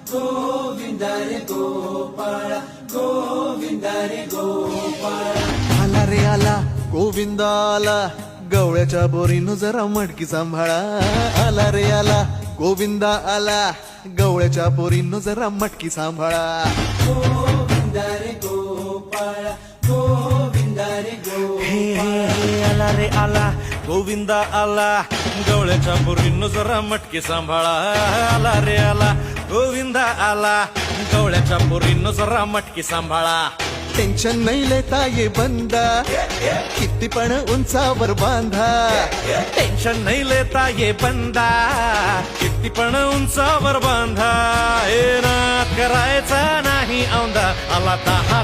गोविंदा रे गोपाळा गोविंदा रे गोपाळा. आला रे आला गोविंदा आला, गवळ्याच्या बोरीनं जरा मटकी सांभाळा. आला रे आला गोविंदा आला, गवळ्याच्या बोरीनं जरा मटकी सांभाळा. गोविंदा रे गोपाळा गोविंदा रे हे गोपाळा. हे हे आला रे आला गोविंदा आला, गवळ्याच्या बोरीनं जरा मटकी सांभाळा. आला रे आला गोविंदा आला, गवळ्याच्या बोरीनं जरा मटकी सांभाळा. टेन्शन नाही लेता ये बंदा, किती पण उंचावर बांधा. टेन्शन नाही लेता ये बंदा, किती पण उंचावर बांधा. हे नाद करायचा नाही औंदा, आला 10